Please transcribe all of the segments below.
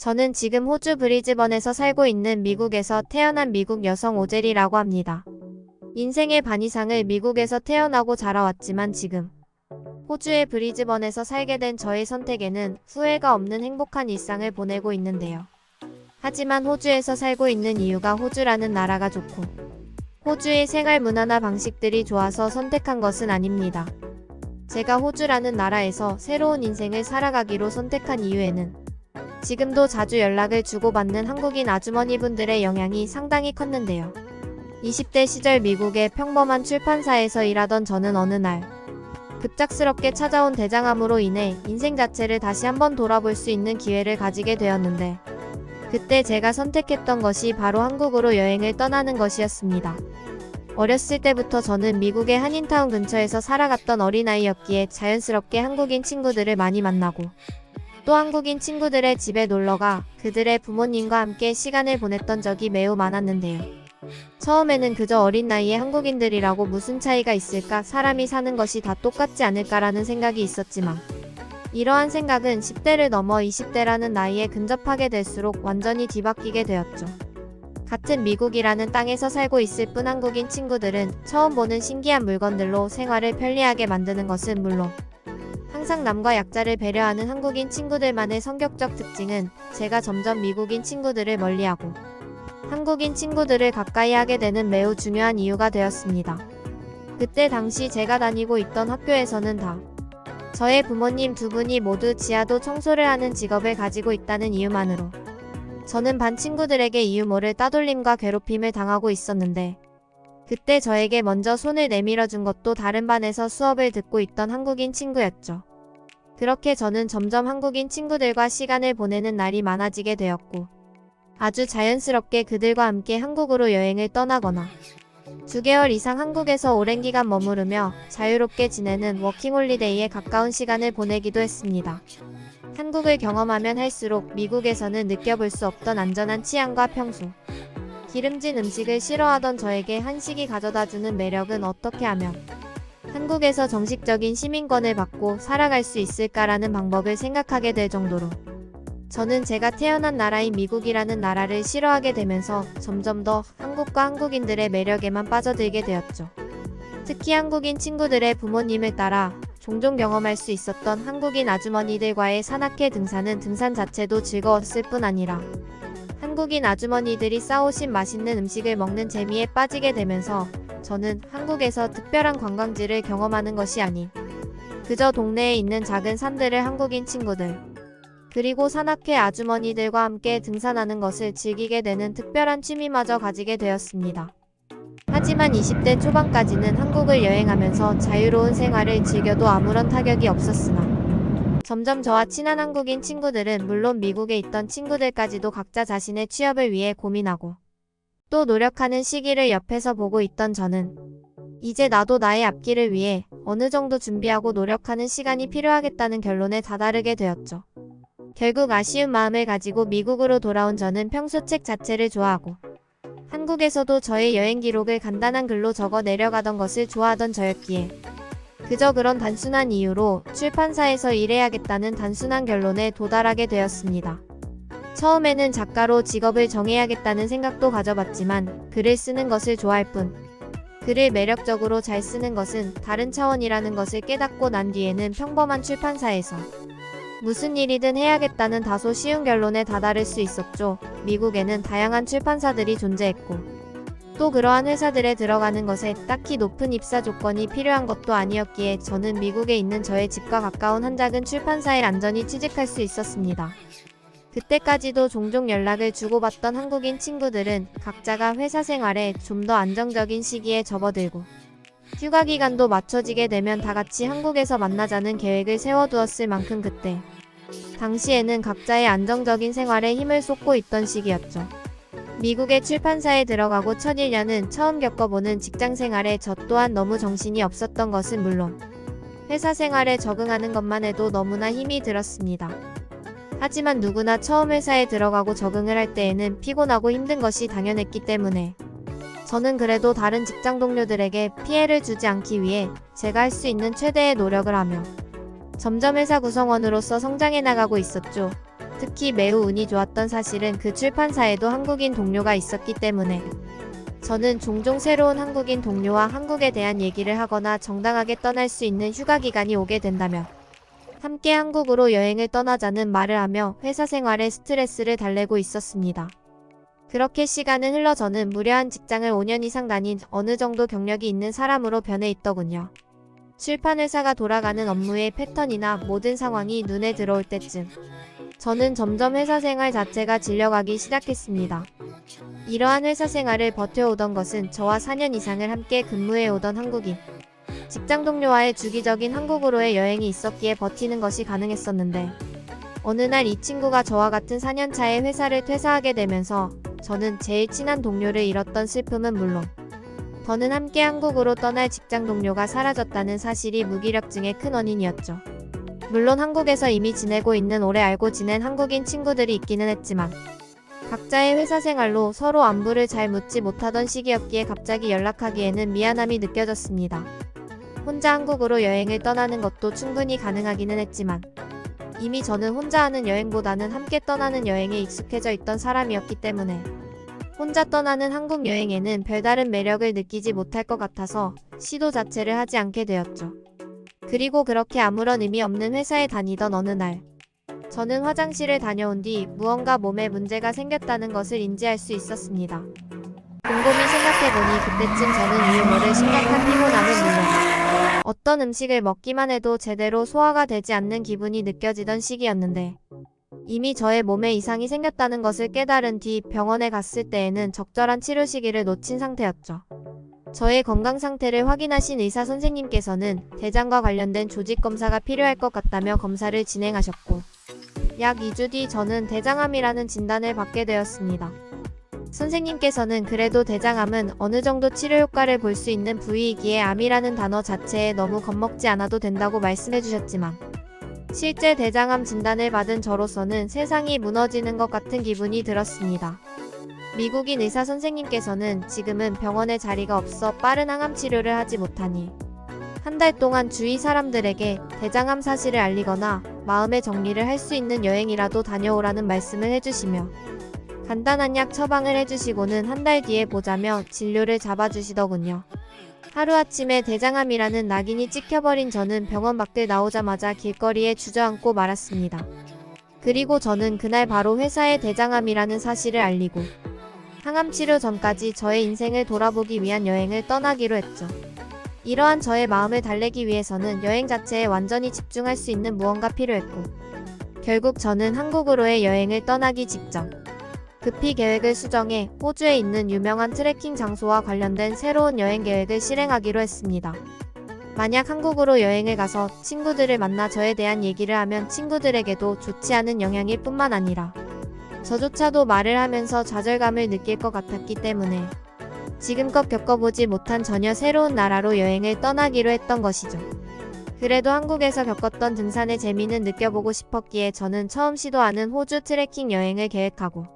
저는 지금 호주 브리즈번에서 살고 있는 미국에서 태어난 미국 여성 오젤이라고 합니다. 인생의 반 이상을 미국에서 태어나고 자라왔지만 지금 호주의 브리즈번에서 살게 된 저의 선택에는 후회가 없는 행복한 일상을 보내고 있는데요. 하지만 호주에서 살고 있는 이유가 호주라는 나라가 좋고 호주의 생활 문화나 방식들이 좋아서 선택한 것은 아닙니다. 제가 호주라는 나라에서 새로운 인생을 살아가기로 선택한 이유에는 지금도 자주 연락을 주고받는 한국인 아주머니분들의 영향이 상당히 컸는데요. 20대 시절 미국의 평범한 출판사에서 일하던 저는 어느 날 급작스럽게 찾아온 대장암으로 인해 인생 자체를 다시 한번 돌아볼 수 있는 기회를 가지게 되었는데 그때 제가 선택했던 것이 바로 한국으로 여행을 떠나는 것이었습니다. 어렸을 때부터 저는 미국의 한인타운 근처에서 살아갔던 어린아이였기에 자연스럽게 한국인 친구들을 많이 만나고 또 한국인 친구들의 집에 놀러가 그들의 부모님과 함께 시간을 보냈던 적이 매우 많았는데요. 처음에는 그저 어린 나이에 한국인들이라고 무슨 차이가 있을까, 사람이 사는 것이 다 똑같지 않을까라는 생각이 있었지만 이러한 생각은 10대를 넘어 20대라는 나이에 근접하게 될수록 완전히 뒤바뀌게 되었죠. 같은 미국이라는 땅에서 살고 있을 뿐 한국인 친구들은 처음 보는 신기한 물건들로 생활을 편리하게 만드는 것은 물론 항상 남과 약자를 배려하는 한국인 친구들만의 성격적 특징은 제가 점점 미국인 친구들을 멀리하고 한국인 친구들을 가까이 하게 되는 매우 중요한 이유가 되었습니다. 그때 당시 제가 다니고 있던 학교에서는 다 저의 부모님 두 분이 모두 지하도 청소를 하는 직업을 가지고 있다는 이유만으로 저는 반 친구들에게 이유 모를 따돌림과 괴롭힘을 당하고 있었는데 그때 저에게 먼저 손을 내밀어 준 것도 다른 반에서 수업을 듣고 있던 한국인 친구였죠. 그렇게 저는 점점 한국인 친구들과 시간을 보내는 날이 많아지게 되었고 아주 자연스럽게 그들과 함께 한국으로 여행을 떠나거나 2개월 이상 한국에서 오랜 기간 머무르며 자유롭게 지내는 워킹홀리데이에 가까운 시간을 보내기도 했습니다. 한국을 경험하면 할수록 미국에서는 느껴볼 수 없던 안전한 치안과 평소, 기름진 음식을 싫어하던 저에게 한식이 가져다주는 매력은 어떻게 하면 한국에서 정식적인 시민권을 받고 살아갈 수 있을까라는 방법을 생각하게 될 정도로 저는 제가 태어난 나라인 미국이라는 나라를 싫어하게 되면서 점점 더 한국과 한국인들의 매력에만 빠져들게 되었죠. 특히 한국인 친구들의 부모님을 따라 종종 경험할 수 있었던 한국인 아주머니들과의 산악회 등산은 등산 자체도 즐거웠을 뿐 아니라 한국인 아주머니들이 싸오신 맛있는 음식을 먹는 재미에 빠지게 되면서 저는 한국에서 특별한 관광지를 경험하는 것이 아닌 그저 동네에 있는 작은 산들을 한국인 친구들 그리고 산악회 아주머니들과 함께 등산하는 것을 즐기게 되는 특별한 취미마저 가지게 되었습니다. 하지만 20대 초반까지는 한국을 여행하면서 자유로운 생활을 즐겨도 아무런 타격이 없었으나 점점 저와 친한 한국인 친구들은 물론 미국에 있던 친구들까지도 각자 자신의 취업을 위해 고민하고 또 노력하는 시기를 옆에서 보고 있던 저는 이제 나도 나의 앞길을 위해 어느 정도 준비하고 노력하는 시간이 필요하겠다는 결론에 다다르게 되었죠. 결국 아쉬운 마음을 가지고 미국으로 돌아온 저는 평소 책 자체를 좋아하고 한국에서도 저의 여행 기록을 간단한 글로 적어 내려가던 것을 좋아하던 저였기에 그저 그런 단순한 이유로 출판사에서 일해야겠다는 단순한 결론에 도달하게 되었습니다. 처음에는 작가로 직업을 정해야겠다는 생각도 가져봤지만 글을 쓰는 것을 좋아할 뿐 글을 매력적으로 잘 쓰는 것은 다른 차원이라는 것을 깨닫고 난 뒤에는 평범한 출판사에서 무슨 일이든 해야겠다는 다소 쉬운 결론에 다다를 수 있었죠. 미국에는 다양한 출판사들이 존재했고 또 그러한 회사들에 들어가는 것에 딱히 높은 입사 조건이 필요한 것도 아니었기에 저는 미국에 있는 저의 집과 가까운 한 작은 출판사에 안전히 취직할 수 있었습니다. 그때까지도 종종 연락을 주고받던 한국인 친구들은 각자가 회사 생활에 좀 더 안정적인 시기에 접어들고 휴가 기간도 맞춰지게 되면 다 같이 한국에서 만나자는 계획을 세워두었을 만큼 그때 당시에는 각자의 안정적인 생활에 힘을 쏟고 있던 시기였죠. 미국의 출판사에 들어가고 첫 1년은 처음 겪어보는 직장 생활에 저 또한 너무 정신이 없었던 것은 물론 회사 생활에 적응하는 것만 해도 너무나 힘이 들었습니다. 하지만 누구나 처음 회사에 들어가고 적응을 할 때에는 피곤하고 힘든 것이 당연했기 때문에 저는 그래도 다른 직장 동료들에게 피해를 주지 않기 위해 제가 할 수 있는 최대의 노력을 하며 점점 회사 구성원으로서 성장해 나가고 있었죠. 특히 매우 운이 좋았던 사실은 그 출판사에도 한국인 동료가 있었기 때문에 저는 종종 새로운 한국인 동료와 한국에 대한 얘기를 하거나 정당하게 떠날 수 있는 휴가 기간이 오게 된다면 함께 한국으로 여행을 떠나자는 말을 하며 회사 생활에 스트레스를 달래고 있었습니다. 그렇게 시간은 흘러 저는 무료한 직장을 5년 이상 다닌 어느 정도 경력이 있는 사람으로 변해 있더군요. 출판회사가 돌아가는 업무의 패턴이나 모든 상황이 눈에 들어올 때쯤 저는 점점 회사 생활 자체가 질려가기 시작했습니다. 이러한 회사 생활을 버텨오던 것은 저와 4년 이상을 함께 근무해오던 한국인 직장 동료와의 주기적인 한국으로의 여행이 있었기에 버티는 것이 가능했었는데 어느 날 이 친구가 저와 같은 4년차에 회사를 퇴사하게 되면서 저는 제일 친한 동료를 잃었던 슬픔은 물론 더는 함께 한국으로 떠날 직장 동료가 사라졌다는 사실이 무기력증의 큰 원인이었죠. 물론 한국에서 이미 지내고 있는 오래 알고 지낸 한국인 친구들이 있기는 했지만 각자의 회사 생활로 서로 안부를 잘 묻지 못하던 시기였기에 갑자기 연락하기에는 미안함이 느껴졌습니다. 혼자 한국으로 여행을 떠나는 것도 충분히 가능하기는 했지만 이미 저는 혼자 하는 여행보다는 함께 떠나는 여행에 익숙해져 있던 사람이었기 때문에 혼자 떠나는 한국 여행에는 별다른 매력을 느끼지 못할 것 같아서 시도 자체를 하지 않게 되었죠. 그리고 그렇게 아무런 의미 없는 회사에 다니던 어느 날 저는 화장실을 다녀온 뒤 무언가 몸에 문제가 생겼다는 것을 인지할 수 있었습니다. 곰곰이 생각해보니 그때쯤 저는 이유 모를 심각한 피곤함을 물론 어떤 음식을 먹기만 해도 제대로 소화가 되지 않는 기분이 느껴지던 시기였는데 이미 저의 몸에 이상이 생겼다는 것을 깨달은 뒤 병원에 갔을 때에는 적절한 치료 시기를 놓친 상태였죠. 저의 건강 상태를 확인하신 의사 선생님께서는 대장과 관련된 조직 검사가 필요할 것 같다며 검사를 진행하셨고 약 2주 뒤 저는 대장암이라는 진단을 받게 되었습니다. 선생님께서는 그래도 대장암은 어느 정도 치료 효과를 볼 수 있는 부위이기에 암이라는 단어 자체에 너무 겁먹지 않아도 된다고 말씀해 주셨지만 실제 대장암 진단을 받은 저로서는 세상이 무너지는 것 같은 기분이 들었습니다. 미국인 의사 선생님께서는 지금은 병원에 자리가 없어 빠른 항암 치료를 하지 못하니 한 달 동안 주위 사람들에게 대장암 사실을 알리거나 마음의 정리를 할 수 있는 여행이라도 다녀오라는 말씀을 해주시며 간단한 약 처방을 해주시고는 한 달 뒤에 보자며 진료를 잡아주시더군요. 하루아침에 대장암이라는 낙인이 찍혀버린 저는 병원 밖을 나오자마자 길거리에 주저앉고 말았습니다. 그리고 저는 그날 바로 회사에 대장암이라는 사실을 알리고 항암 치료 전까지 저의 인생을 돌아보기 위한 여행을 떠나기로 했죠. 이러한 저의 마음을 달래기 위해서는 여행 자체에 완전히 집중할 수 있는 무언가 필요했고 결국 저는 한국으로의 여행을 떠나기 직전 급히 계획을 수정해 호주에 있는 유명한 트레킹 장소와 관련된 새로운 여행 계획을 실행하기로 했습니다. 만약 한국으로 여행을 가서 친구들을 만나 저에 대한 얘기를 하면 친구들에게도 좋지 않은 영향일 뿐만 아니라 저조차도 말을 하면서 좌절감을 느낄 것 같았기 때문에 지금껏 겪어보지 못한 전혀 새로운 나라로 여행을 떠나기로 했던 것이죠. 그래도 한국에서 겪었던 등산의 재미는 느껴보고 싶었기에 저는 처음 시도하는 호주 트레킹 여행을 계획하고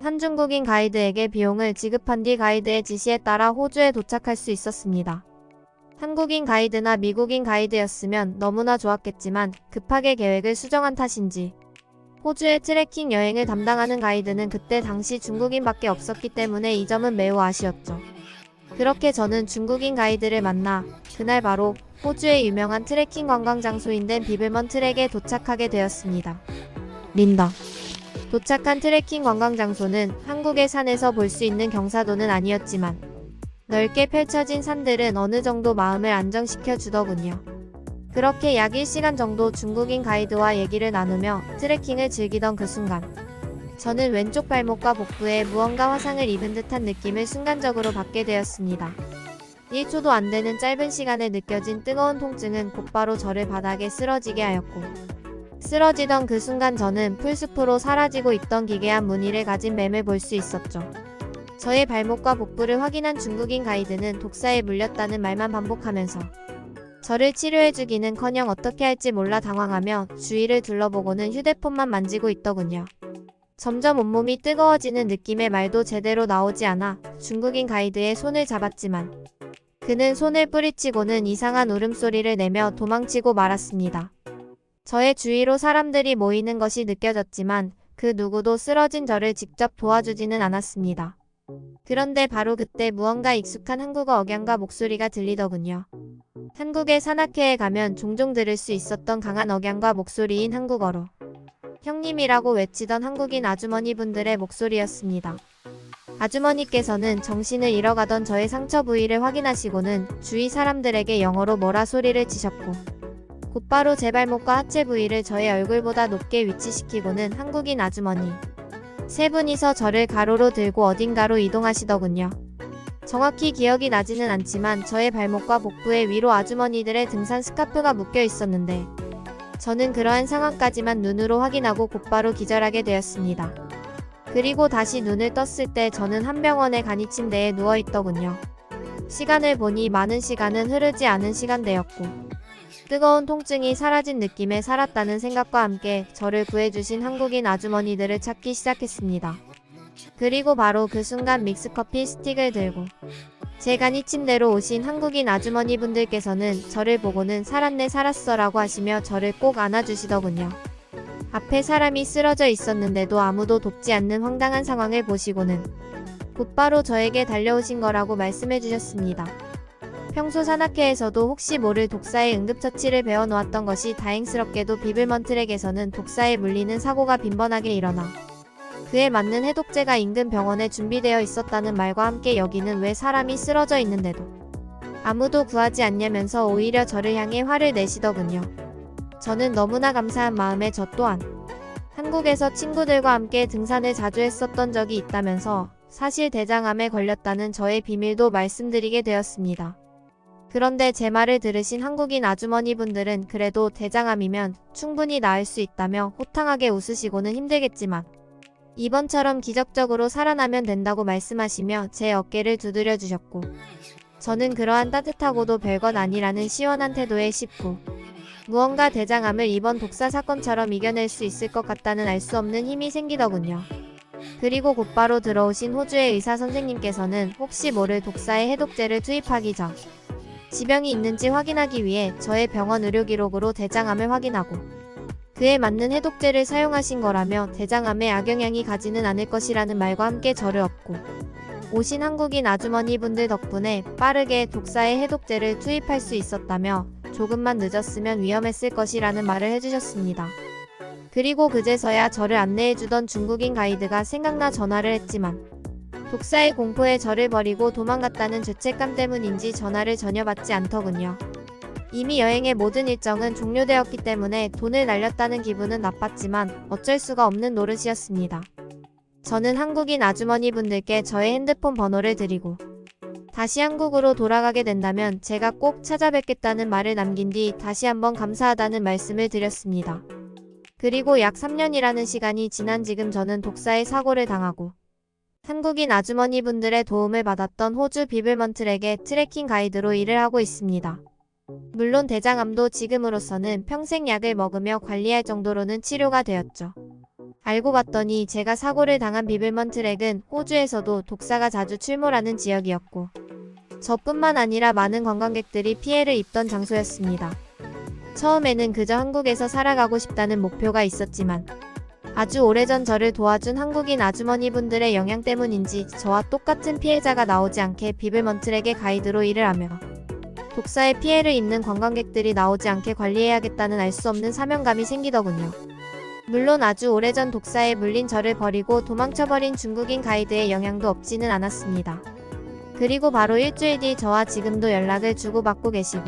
한 중국인 가이드에게 비용을 지급한 뒤 가이드의 지시에 따라 호주에 도착할 수 있었습니다. 한국인 가이드나 미국인 가이드였으면 너무나 좋았겠지만 급하게 계획을 수정한 탓인지 호주의 트레킹 여행을 담당하는 가이드는 그때 당시 중국인밖에 없었기 때문에 이 점은 매우 아쉬웠죠. 그렇게 저는 중국인 가이드를 만나 그날 바로 호주의 유명한 트레킹 관광 장소인 된 비블먼 트랙에 도착하게 되었습니다. 린다. 도착한 트레킹 관광 장소는 한국의 산에서 볼 수 있는 경사도는 아니었지만 넓게 펼쳐진 산들은 어느 정도 마음을 안정시켜 주더군요. 그렇게 약 1시간 정도 중국인 가이드와 얘기를 나누며 트레킹을 즐기던 그 순간 저는 왼쪽 발목과 복부에 무언가 화상을 입은 듯한 느낌을 순간적으로 받게 되었습니다. 1초도 안 되는 짧은 시간에 느껴진 뜨거운 통증은 곧바로 저를 바닥에 쓰러지게 하였고 쓰러지던 그 순간 저는 풀숲으로 사라지고 있던 기괴한 무늬를 가진 뱀을 볼 수 있었죠. 저의 발목과 복부를 확인한 중국인 가이드는 독사에 물렸다는 말만 반복하면서 저를 치료해주기는커녕 어떻게 할지 몰라 당황하며 주위를 둘러보고는 휴대폰만 만지고 있더군요. 점점 온몸이 뜨거워지는 느낌의 말도 제대로 나오지 않아 중국인 가이드의 손을 잡았지만 그는 손을 뿌리치고는 이상한 울음소리를 내며 도망치고 말았습니다. 저의 주위로 사람들이 모이는 것이 느껴졌지만 그 누구도 쓰러진 저를 직접 도와주지는 않았습니다. 그런데 바로 그때 무언가 익숙한 한국어 억양과 목소리가 들리더군요. 한국의 산악회에 가면 종종 들을 수 있었던 강한 억양과 목소리인 한국어로 형님이라고 외치던 한국인 아주머니분들의 목소리였습니다. 아주머니께서는 정신을 잃어가던 저의 상처 부위를 확인하시고는 주위 사람들에게 영어로 뭐라 소리를 치셨고 곧바로 제 발목과 하체 부위를 저의 얼굴보다 높게 위치시키고는 한국인 아주머니 세 분이서 저를 가로로 들고 어딘가로 이동하시더군요. 정확히 기억이 나지는 않지만 저의 발목과 복부의 위로 아주머니들의 등산 스카프가 묶여 있었는데 저는 그러한 상황까지만 눈으로 확인하고 곧바로 기절하게 되었습니다. 그리고 다시 눈을 떴을 때 저는 한 병원의 간이 침대에 누워있더군요. 시간을 보니 많은 시간은 흐르지 않은 시간대였고 뜨거운 통증이 사라진 느낌에 살았다는 생각과 함께 저를 구해주신 한국인 아주머니들을 찾기 시작했습니다. 그리고 바로 그 순간 믹스커피 스틱을 들고 제 간이 침대로 오신 한국인 아주머니분들께서는 저를 보고는 살았네 살았어 라고 하시며 저를 꼭 안아주시더군요. 앞에 사람이 쓰러져 있었는데도 아무도 돕지 않는 황당한 상황을 보시고는 곧바로 저에게 달려오신 거라고 말씀해 주셨습니다. 평소 산악회에서도 혹시 모를 독사의 응급처치를 배워놓았던 것이 다행스럽게도 비블먼트랙에서는 독사에 물리는 사고가 빈번하게 일어나 그에 맞는 해독제가 인근 병원에 준비되어 있었다는 말과 함께 여기는 왜 사람이 쓰러져 있는데도 아무도 구하지 않냐면서 오히려 저를 향해 화를 내시더군요. 저는 너무나 감사한 마음에 저 또한 한국에서 친구들과 함께 등산을 자주 했었던 적이 있다면서 사실 대장암에 걸렸다는 저의 비밀도 말씀드리게 되었습니다. 그런데 제 말을 들으신 한국인 아주머니분들은 그래도 대장암이면 충분히 나을 수 있다며 호탕하게 웃으시고는 힘들겠지만 이번처럼 기적적으로 살아나면 된다고 말씀하시며 제 어깨를 두드려 주셨고 저는 그러한 따뜻하고도 별것 아니라는 시원한 태도에 쉽고 무언가 대장암을 이번 독사 사건처럼 이겨낼 수 있을 것 같다는 알 수 없는 힘이 생기더군요. 그리고 곧바로 들어오신 호주의 의사 선생님께서는 혹시 모를 독사의 해독제를 투입하기 전 지병이 있는지 확인하기 위해 저의 병원 의료 기록으로 대장암을 확인하고 그에 맞는 해독제를 사용하신 거라며 대장암에 악영향이 가지는 않을 것이라는 말과 함께 저를 업고 오신 한국인 아주머니분들 덕분에 빠르게 독사의 해독제를 투입할 수 있었다며 조금만 늦었으면 위험했을 것이라는 말을 해주셨습니다. 그리고 그제서야 저를 안내해주던 중국인 가이드가 생각나 전화를 했지만 독사의 공포에 저를 버리고 도망갔다는 죄책감 때문인지 전화를 전혀 받지 않더군요. 이미 여행의 모든 일정은 종료되었기 때문에 돈을 날렸다는 기분은 나빴지만 어쩔 수가 없는 노릇이었습니다. 저는 한국인 아주머니분들께 저의 핸드폰 번호를 드리고 다시 한국으로 돌아가게 된다면 제가 꼭 찾아뵙겠다는 말을 남긴 뒤 다시 한번 감사하다는 말씀을 드렸습니다. 그리고 약 3년이라는 시간이 지난 지금 저는 독사의 사고를 당하고 한국인 아주머니분들의 도움을 받았던 호주 비블먼트랙의 트레킹 가이드로 일을 하고 있습니다. 물론 대장암도 지금으로서는 평생 약을 먹으며 관리할 정도로는 치료가 되었죠. 알고 봤더니 제가 사고를 당한 비블먼트랙은 호주에서도 독사가 자주 출몰하는 지역이었고 저뿐만 아니라 많은 관광객들이 피해를 입던 장소였습니다. 처음에는 그저 한국에서 살아가고 싶다는 목표가 있었지만 아주 오래전 저를 도와준 한국인 아주머니분들의 영향 때문인지 저와 똑같은 피해자가 나오지 않게 비블먼트랙의 가이드로 일을 하며 독사의 피해를 입는 관광객들이 나오지 않게 관리해야겠다는 알 수 없는 사명감이 생기더군요. 물론 아주 오래전 독사에 물린 저를 버리고 도망쳐버린 중국인 가이드의 영향도 없지는 않았습니다. 그리고 바로 일주일 뒤 저와 지금도 연락을 주고받고 계시고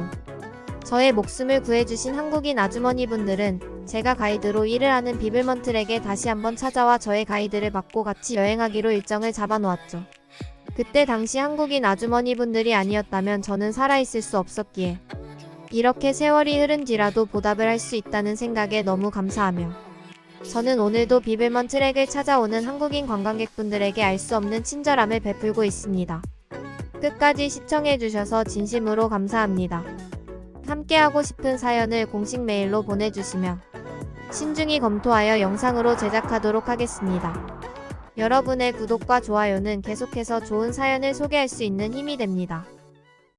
저의 목숨을 구해주신 한국인 아주머니분들은 제가 가이드로 일을 하는 비블먼트랙에 다시 한번 찾아와 저의 가이드를 받고 같이 여행하기로 일정을 잡아놓았죠. 그때 당시 한국인 아주머니분들이 아니었다면 저는 살아있을 수 없었기에 이렇게 세월이 흐른 뒤라도 보답을 할 수 있다는 생각에 너무 감사하며 저는 오늘도 비블먼트랙을 찾아오는 한국인 관광객분들에게 알 수 없는 친절함을 베풀고 있습니다. 끝까지 시청해주셔서 진심으로 감사합니다. 함께하고 싶은 사연을 공식 메일로 보내주시면 신중히 검토하여 영상으로 제작하도록 하겠습니다. 여러분의 구독과 좋아요는 계속해서 좋은 사연을 소개할 수 있는 힘이 됩니다.